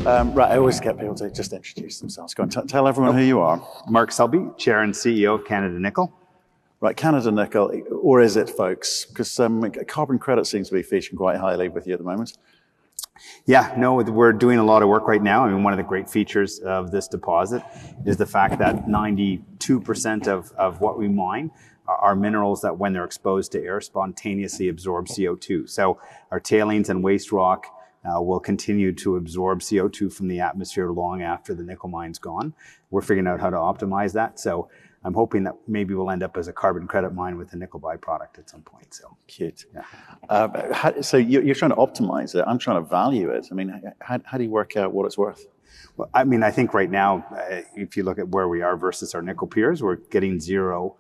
Right, I always get people to just introduce themselves. Go on, tell everyone who you are. Mark Selby, Chair and CEO of Canada Nickel. Right, Canada Nickel, or is it, folks? Because carbon credit seems to be featuring quite highly with you at the moment. Yeah, no, we're doing a lot of work right now. I mean, one of the great features of this deposit is the fact that 92% of what we mine are minerals that, when they're exposed to air, spontaneously absorb CO2. So our tailings and waste rock will continue to absorb CO2 from the atmosphere long after the nickel mine's gone. We're figuring out how to optimize that. So I'm hoping that maybe we'll end up as a carbon credit mine with a nickel byproduct at some point. So cute. Yeah. So you're trying to optimize it. I'm trying to value it. I mean, how do you work out what it's worth? Well, I mean, I think right now, if you look at where we are versus our nickel peers, we're getting zero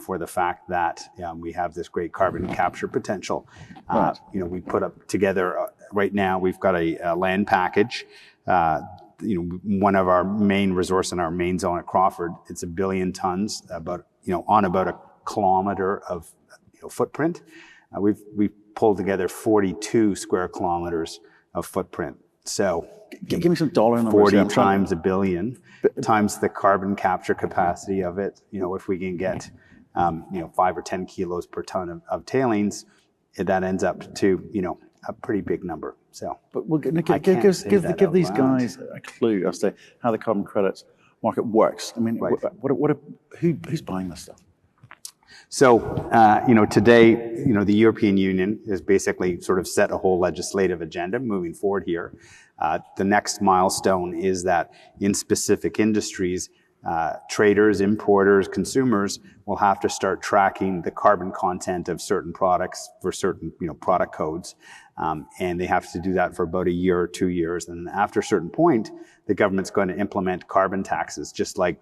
for the fact that we have this great carbon capture potential. Right. We put up together right now. We've got a land package. One of our main resource in our main zone at Crawford, it's 1 billion tons, on about a kilometer of footprint. We've pulled together 42 square kilometers of footprint. So give me some dollar numbers. 40 times 1 billion times the carbon capture capacity of it. If we can get 5 or 10 kilos per ton of tailings, that ends up to a pretty big number. So, but give these guys a clue as to how the carbon credits market works. I mean, right. Who's buying this stuff? So, today, the European Union has basically sort of set a whole legislative agenda moving forward here. The next milestone is that in specific industries, traders, importers, consumers will have to start tracking the carbon content of certain products for certain, product codes. And they have to do that for about a year or 2 years. And after a certain point, the government's going to implement carbon taxes, just like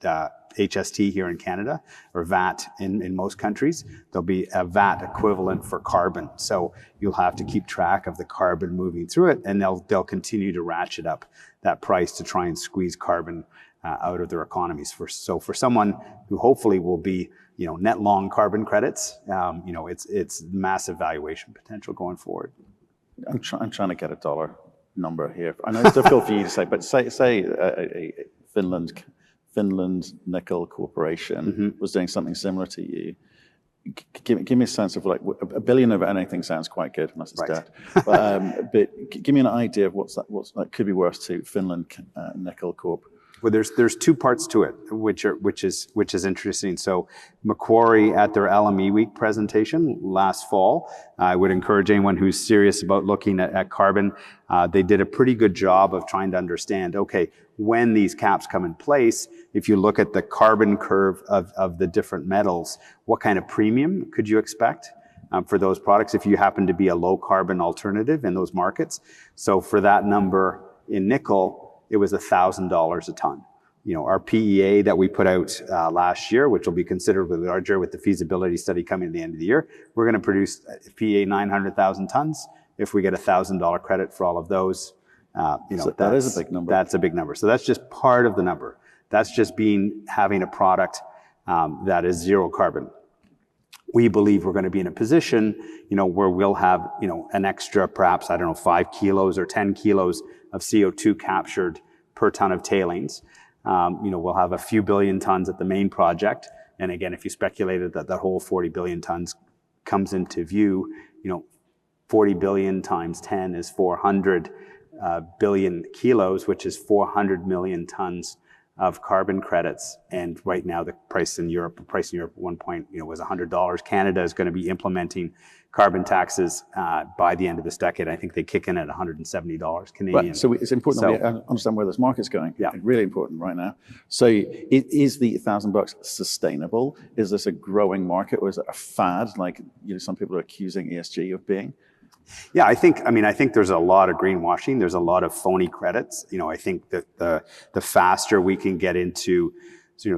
HST here in Canada, or VAT in most countries. There'll be a VAT equivalent for carbon. So you'll have to keep track of the carbon moving through it, and they'll continue to ratchet up that price to try and squeeze carbon out of their economies. So for someone who hopefully will be net long carbon credits, it's massive valuation potential going forward. I'm trying to get a dollar number here. I know it's difficult for you to say, but say a Finland Nickel Corporation was doing something similar to you. Give me a sense of like $1 billion of anything sounds quite good unless it's dead. But give me an idea of what that could be worth to Finland Nickel Corp. Well, there's two parts to it, which is interesting. So Macquarie at their LME Week presentation last fall, I would encourage anyone who's serious about looking at carbon. They did a pretty good job of trying to understand, okay, when these caps come in place, if you look at the carbon curve of the different metals, what kind of premium could you expect for those products if you happen to be a low carbon alternative in those markets? So for that number in nickel, it was $1,000 a ton. Our PEA that we put out last year, which will be considerably larger with the feasibility study coming at the end of the year, we're going to produce PEA 900,000 tons. If we get $1,000 credit for all of those, so that is a big number. That's a big number. So that's just part of the number. That's just having a product that is zero carbon. We believe we're going to be in a position, where we'll have, an extra, perhaps, 5 kilos or 10 kilos of CO2 captured per ton of tailings. We'll have a few billion tons at the main project. And again, if you speculated that whole 40 billion tons comes into view, 40 billion times 10 is 400 billion kilos, which is 400 million tons of carbon credits. And right now the price in Europe at one point, was $100. Canada is going to be implementing carbon taxes by the end of this decade. I think they kick in at $170 Canadian. Right. So it's important that we understand where this market's going. Yeah. Really important right now. So is the $1,000 sustainable? Is this a growing market, or is it a fad like some people are accusing ESG of being? Yeah, I think there's a lot of greenwashing. There's a lot of phony credits. I think that the faster we can get into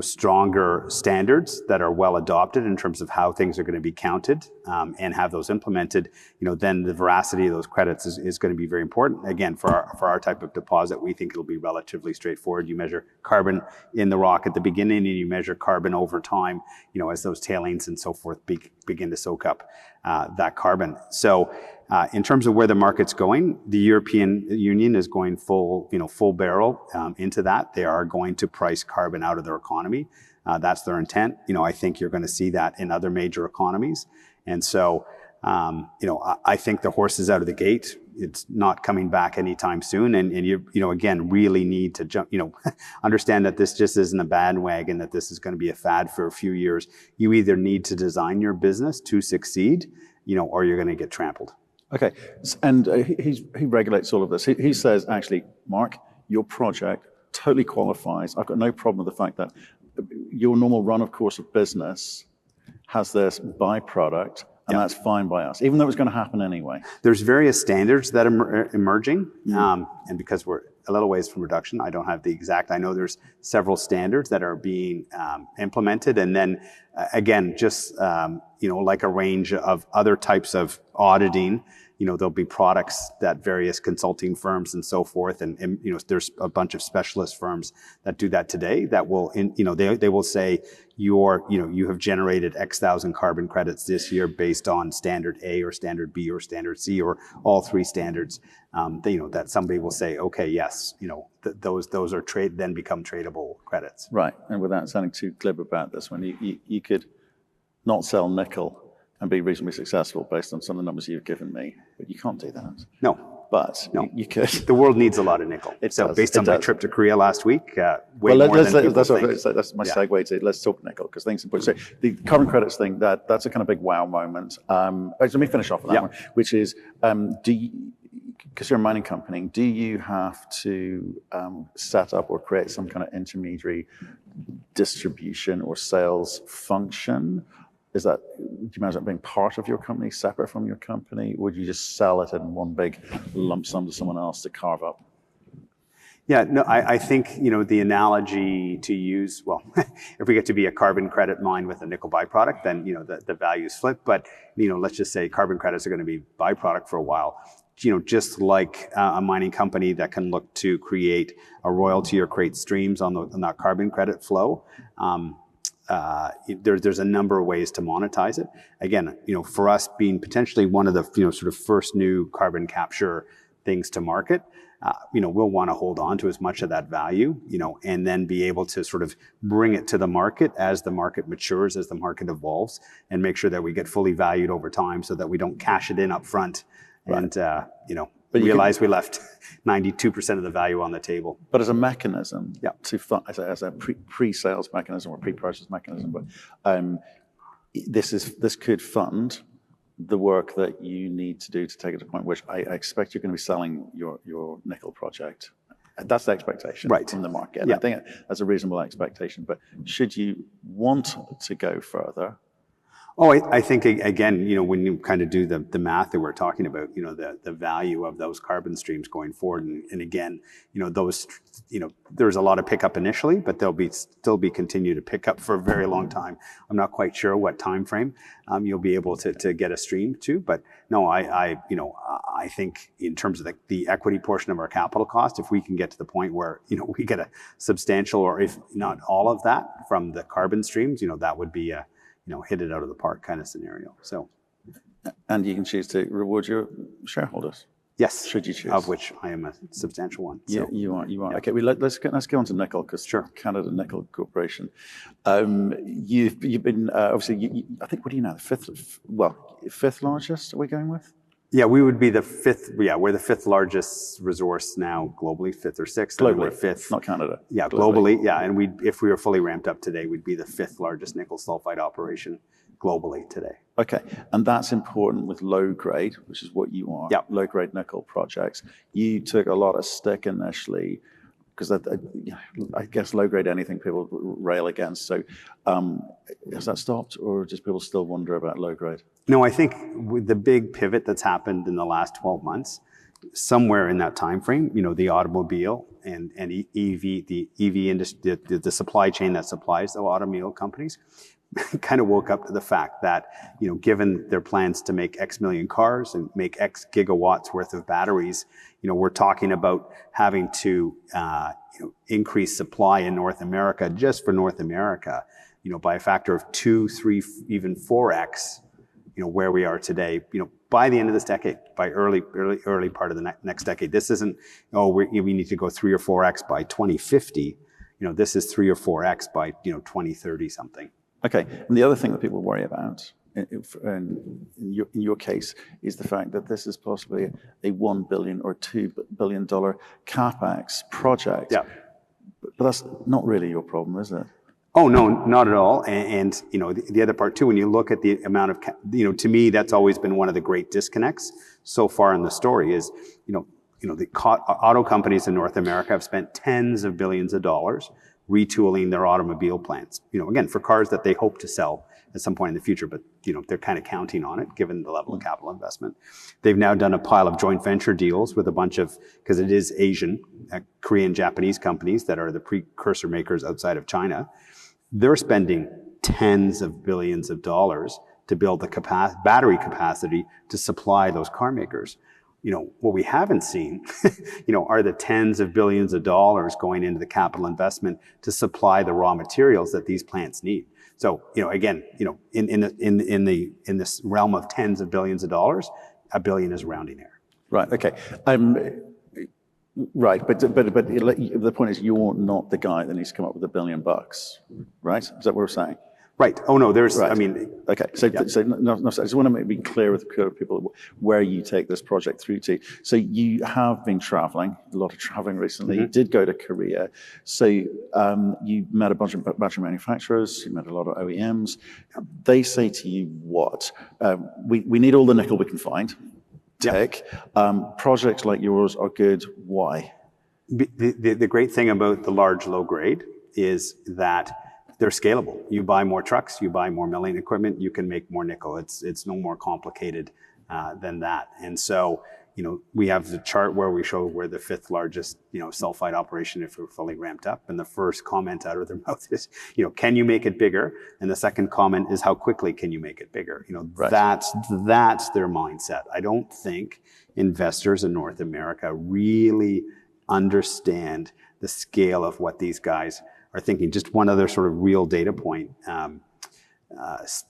stronger standards that are well adopted in terms of how things are going to be counted and have those implemented, then the veracity of those credits is going to be very important. Again, for our type of deposit, we think it'll be relatively straightforward. You measure carbon in the rock at the beginning, and you measure carbon over time, as those tailings and so forth begin to soak up that carbon. So In terms of where the market's going, the European Union is going full barrel into that. They are going to price carbon out of their economy. That's their intent. I think you're going to see that in other major economies. And so, I think the horse is out of the gate. It's not coming back anytime soon. And you again, really need to jump, understand that this just isn't a bandwagon, that this is going to be a fad for a few years. You either need to design your business to succeed, or you're going to get trampled. Okay. And he regulates all of this. He says, actually, Mark, your project totally qualifies. I've got no problem with the fact that your normal run of course of business has this byproduct, and that's fine by us, even though it's going to happen anyway. There's various standards that are emerging, and because we're a little ways from reduction, I don't have the exact. I know there's several standards that are being implemented, and then again, just like a range of other types of auditing. There'll be products that various consulting firms and so forth, and there's a bunch of specialist firms that do that today. That will, they will say you have generated X thousand carbon credits this year based on standard A or standard B or standard C or all three standards. That somebody will say, okay, yes, those are then become tradable credits. Right, and without sounding too glib about this one, you could not sell nickel and be reasonably successful based on some of the numbers you've given me, but you can't do that. No. But no. You could. The world needs a lot of nickel. Based on my trip to Korea last week, more than people think. That's my segue to, let's talk nickel, because things are important. So the carbon credits thing, that's a kind of big wow moment. Let me finish off with that one, which is, because you're a mining company, do you have to set up or create some kind of intermediary distribution or sales function? Do you imagine it being part of your company, separate from your company? Or would you just sell it in one big lump sum to someone else to carve up? Yeah, no, I think, the analogy to use, if we get to be a carbon credit mine with a nickel byproduct, then, the values flip. But, let's just say carbon credits are going to be byproduct for a while. Just like a mining company that can look to create a royalty or create streams on that carbon credit flow, there's a number of ways to monetize it. Again, for us being potentially one of the sort of first new carbon capture things to market, we'll want to hold on to as much of that value, and then be able to sort of bring it to the market as the market matures, as the market evolves, and make sure that we get fully valued over time, so that we don't cash it in up front, and but realize we left 92% of the value on the table. But as a mechanism, as a pre-sales mechanism or pre-purchase mechanism, but this could fund the work that you need to do to take it to the point which I expect you're going to be selling your nickel project. That's the expectation from the market. And I think that's a reasonable expectation. But should you want to go further? Oh, I think, again, when you kind of do the math that we're talking about, the value of those carbon streams going forward. And again, those, there's a lot of pickup initially, but they'll still be continue to pick up for a very long time. I'm not quite sure what time frame you'll be able to get a stream to, but no, I think in terms of the equity portion of our capital cost, if we can get to the point where, we get a substantial, or if not all of that from the carbon streams, that would be a, hit it out of the park kind of scenario. So, and you can choose to reward your shareholders. Yes, should you choose? Of which I am a substantial one. So. Yeah, you are. Yeah. Okay, let's go on to nickel, because Canada Nickel Corporation. You've been obviously. I think, what do you know? Fifth largest. Are we going with? Yeah, we would be the fifth. Yeah, we're the fifth largest resource now globally, fifth or sixth. Globally, we're fifth. Not Canada. Yeah, globally. Yeah, and if we were fully ramped up today, we'd be the fifth largest nickel sulfide operation globally today. Okay, and that's important with low grade, which is what you are. Yeah. Low grade nickel projects. You took a lot of stick initially, because I guess low grade anything people rail against. So has that stopped, or does people still wonder about low grade? No, I think with the big pivot that's happened in the last 12 months, somewhere in that time frame, the automobile and EV, the EV industry, the supply chain that supplies the automobile companies, kind of woke up to the fact that, given their plans to make X million cars and make X gigawatts worth of batteries, we're talking about having to, increase supply in North America, just for North America, by a factor of 2, 3, even 4x, where we are today, by the end of this decade, by early part of the next decade. This isn't, we need to go 3 or 4x by 2050. This is 3 or 4x by, 2030 something. Okay. And the other thing that people worry about in your case is the fact that this is possibly a $1 billion or $2 billion CapEx project. Yeah. But that's not really your problem, is it? Oh, no, not at all. And the other part too, when you look at the amount of, to me, that's always been one of the great disconnects so far in the story is, the auto companies in North America have spent tens of billions of dollars retooling their automobile plants, again, for cars that they hope to sell at some point in the future, but, they're kind of counting on it given the level of capital investment. They've now done a pile of joint venture deals with a bunch of, because it is Asian, Korean, Japanese companies that are the precursor makers outside of China. They're spending tens of billions of dollars to build the battery capacity to supply those car makers. What we haven't seen, are the tens of billions of dollars going into the capital investment to supply the raw materials that these plants need. So, again, in this realm of tens of billions of dollars, $1 billion is rounding error. Right. Okay. Right, but the point is, you're not the guy that needs to come up with $1 billion, right? Is that what we're saying? Right. Oh no, there's. Right. I mean. Okay. So, yeah. I just want to be clear with people where you take this project through to. So you have been traveling, a lot of traveling recently. Mm-hmm. You did go to Korea. So you met a bunch of battery manufacturers. You met a lot of OEMs. They say to you, what? We need all the nickel we can find. Tech. Projects like yours are good. Why? The great thing about the large low grade is that they're scalable. You buy more trucks, you buy more milling equipment, you can make more nickel. It's no more complicated than that. And so, we have the chart where we show we're the 5th largest, sulfide operation if we're fully ramped up. And the first comment out of their mouth is, can you make it bigger? And the second comment is, how quickly can you make it bigger? Right. That's their mindset. I don't think investors in North America really understand the scale of what these guys are thinking. Just one other sort of real data point.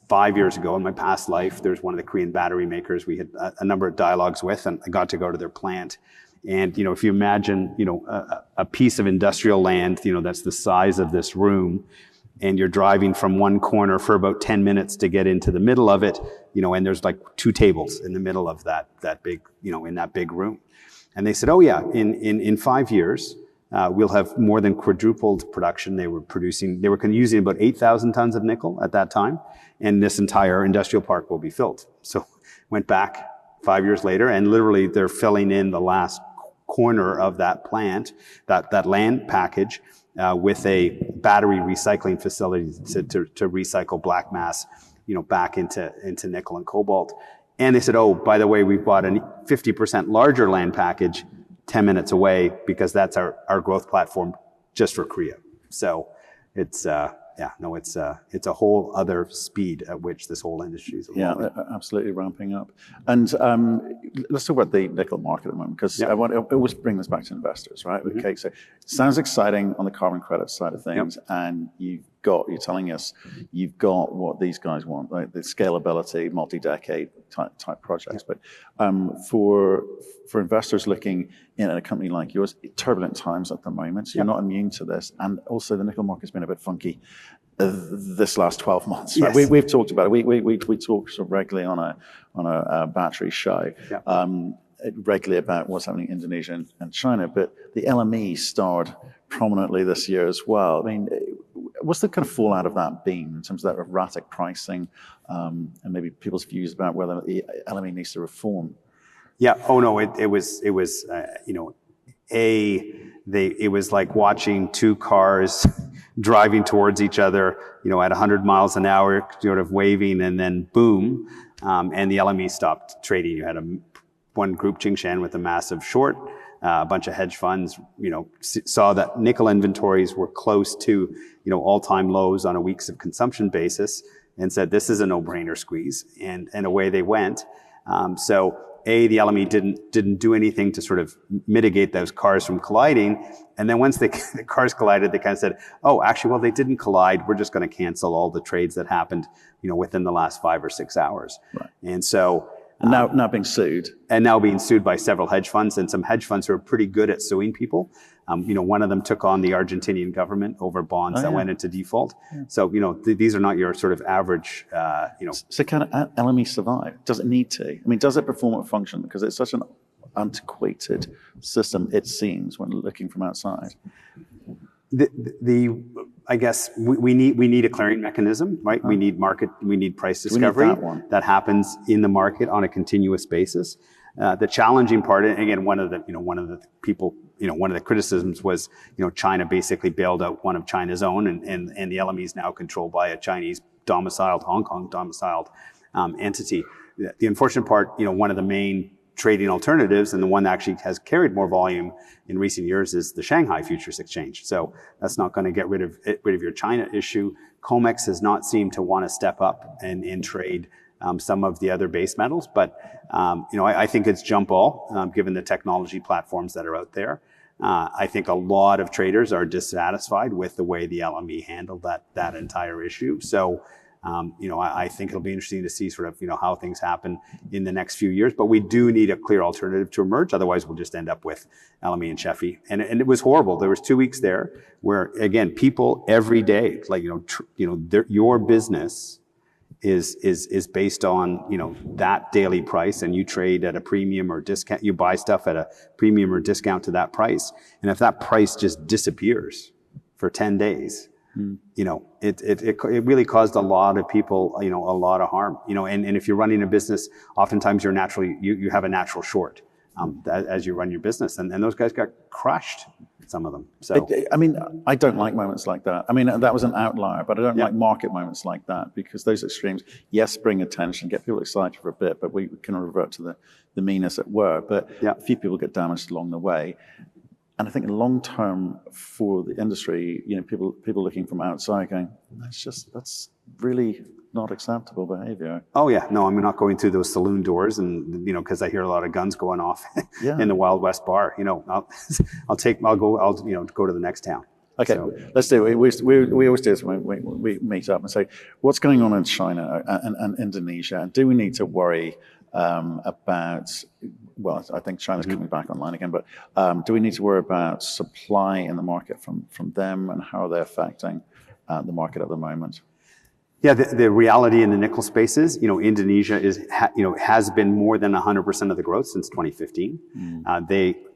5 years ago in my past life, there's one of the Korean battery makers we had a number of dialogues with, and I got to go to their plant. And, if you imagine, a piece of industrial land, that's the size of this room, and you're driving from one corner for about 10 minutes to get into the middle of it, and there's like 2 tables in the middle of that big, in that big room. And they said, oh yeah, in 5 years, we'll have more than quadrupled production. They were using about 8,000 tons of nickel at that time, and this entire industrial park will be filled. So went back 5 years later, and literally they're filling in the last corner of that plant, that land package, with a battery recycling facility to recycle black mass, back into nickel and cobalt. And they said, oh, by the way, we bought a 50% larger land package 10 minutes away, because that's our growth platform just for Korea. So it's it's a whole other speed at which this whole industry is evolving. Yeah, absolutely ramping up. And let's talk about the nickel market at the moment, because I always bring this back to investors, right? Mm-hmm. Okay, so it sounds exciting on the carbon credit side of things, and you're telling us you've got what these guys want, like the scalability, multi-decade type projects. But for investors looking in at a company like yours, turbulent times at the moment, so you're not immune to this. And also the nickel market's been a bit funky this last 12 months. Right? Yes. We've talked about it. We talk sort of regularly on a battery show. Yeah. Regularly about what's happening in Indonesia and China, but the LME starred prominently this year as well. I mean, what's the kind of fallout of that been in terms of that erratic pricing, and maybe people's views about whether the LME needs to reform? Yeah. Oh no. It was like watching 2 cars driving towards each other, at 100 miles an hour, sort of waving, and then boom, and the LME stopped trading. You had one group, Tsingshan, with a massive short. A bunch of hedge funds, saw that nickel inventories were close to, all-time lows on a weeks of consumption basis, and said, this is a no-brainer squeeze. And away they went. So the LME didn't do anything to sort of mitigate those cars from colliding. And then once the cars collided, they kind of said, oh, actually, well, they didn't collide. We're just going to cancel all the trades that happened, within the last 5 or 6 hours. Right. And so and now being sued. And now being sued by several hedge funds, and some hedge funds who are pretty good at suing people. One of them took on the Argentinian government over bonds that went into default. Yeah. So, these are not your sort of average, So can LME survive? Does it need to? I mean, does it perform a function? Because it's such an antiquated system, it seems, when looking from outside. I guess we need a clearing mechanism, right? We need price discovery that happens in the market on a continuous basis. The challenging part, and again, one of the criticisms was, China basically bailed out one of China's own, and the LME is now controlled by a Chinese domiciled, Hong Kong domiciled entity. The unfortunate part, one of the main trading alternatives, and the one that actually has carried more volume in recent years, is the Shanghai Futures Exchange. So that's not going to get rid of your China issue. COMEX has not seemed to want to step up and trade some of the other base metals, but I think it's jump ball given the technology platforms that are out there. I think a lot of traders are dissatisfied with the way the LME handled that entire issue. So I think it'll be interesting to see sort of, how things happen in the next few years, but we do need a clear alternative to emerge. Otherwise we'll just end up with LME and Sheffy. And it was horrible. There was 2 weeks there where, again, people every day, like, your business is based on, that daily price, and you trade at a premium or discount, you buy stuff at a premium or discount to that price. And if that price just disappears for 10 days, it really caused a lot of people, a lot of harm, and if you're running a business, oftentimes you have a natural short, as you run your business, and those guys got crushed, some of them. So, I don't like moments like that. That was an outlier, but I don't like market moments like that, because those extremes, yes, bring attention, get people excited for a bit, but we can revert to the mean as it were, but a few people get damaged along the way. And I think long term for the industry, people looking from outside going, that's really not acceptable behavior. Oh yeah, no, I'm not going through those saloon doors, and because I hear a lot of guns going off in the Wild West bar. I'll go to the next town. Okay, so let's do it. We always do this when we meet up and say, what's going on in China and Indonesia, and do we need to worry about? Well, I think China's coming back online again, but do we need to worry about supply in the market from them, and how are they affecting the market at the moment? Yeah, the reality in the nickel space is, Indonesia has been more than 100% of the growth since 2015.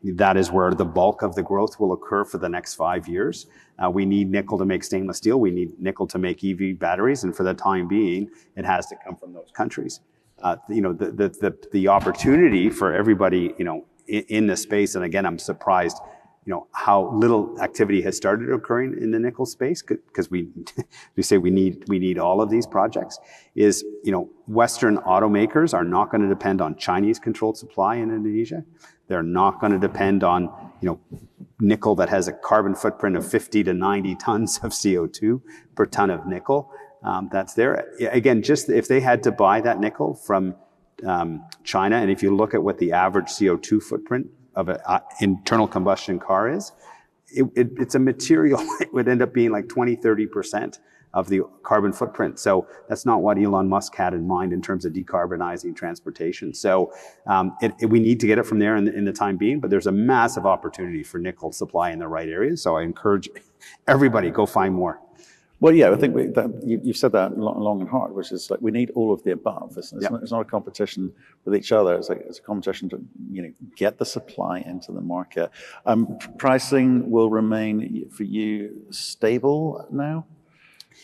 That is where the bulk of the growth will occur for the next 5 years. We need nickel to make stainless steel. We need nickel to make EV batteries, and for the time being, it has to come from those countries. The opportunity for everybody, in the space, and again, I'm surprised, how little activity has started occurring in the nickel space, because we say we need all of these projects, is, Western automakers are not going to depend on Chinese controlled supply in Indonesia. They're not going to depend on, nickel that has a carbon footprint of 50 to 90 tons of CO2 per ton of nickel. That's there. Again, just if they had to buy that nickel from China, and if you look at what the average CO2 footprint of an internal combustion car is, it's a material, it would end up being like 20-30% of the carbon footprint. So that's not what Elon Musk had in mind in terms of decarbonizing transportation. So we need to get it from there in the time being, but there's a massive opportunity for nickel supply in the right areas. So I encourage everybody, go find more. Well, yeah, I think you've said that long and hard, which is like we need all of the above. It's not a competition with each other. It's a competition to get the supply into the market. Pricing will remain for you stable now?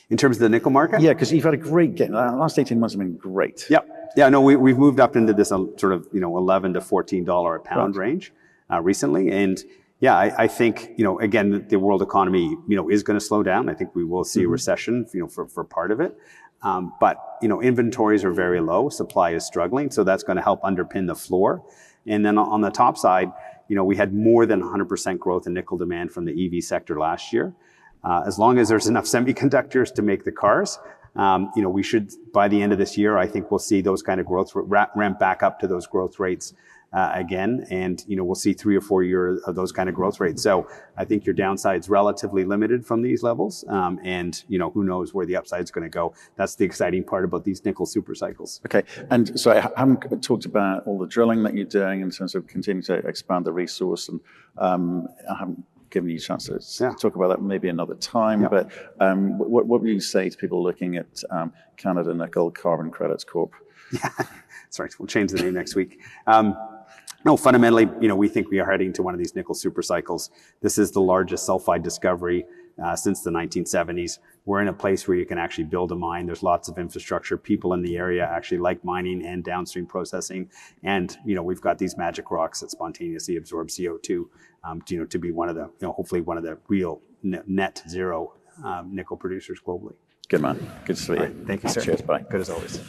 In terms of the nickel market? Yeah, because you've had a great gain. The last 18 months have been great. Yeah, no, we've moved up into this sort of $11 to $14 a pound range recently, and yeah, I think, again, the world economy, is going to slow down. I think we will see a recession, for part of it. But, inventories are very low. Supply is struggling. So that's going to help underpin the floor. And then on the top side, we had more than 100% growth in nickel demand from the EV sector last year. As long as there's enough semiconductors to make the cars, We should, by the end of this year, I think we'll see those kind of growth ramp back up to those growth rates again, and we'll see 3 or 4 years of those kind of growth rates. So I think your downside's relatively limited from these levels, and who knows where the upside's going to go. That's the exciting part about these nickel super cycles. Okay, and so I haven't talked about all the drilling that you're doing in terms of continuing to expand the resource, and I haven't given you a chance to talk about that maybe another time. But what would you say to people looking at Canada Nickel Carbon Credits Corp? Yeah, sorry, we'll change the name next week. No, fundamentally, we think we are heading to one of these nickel super cycles. This is the largest sulfide discovery since the 1970s. We're in a place where you can actually build a mine. There's lots of infrastructure. People in the area actually like mining and downstream processing. And, we've got these magic rocks that spontaneously absorb CO2, to be one of the, hopefully one of the real net zero nickel producers globally. Good man. Good to see you. Right. Thank you, sir. Cheers. Bye. Good as always.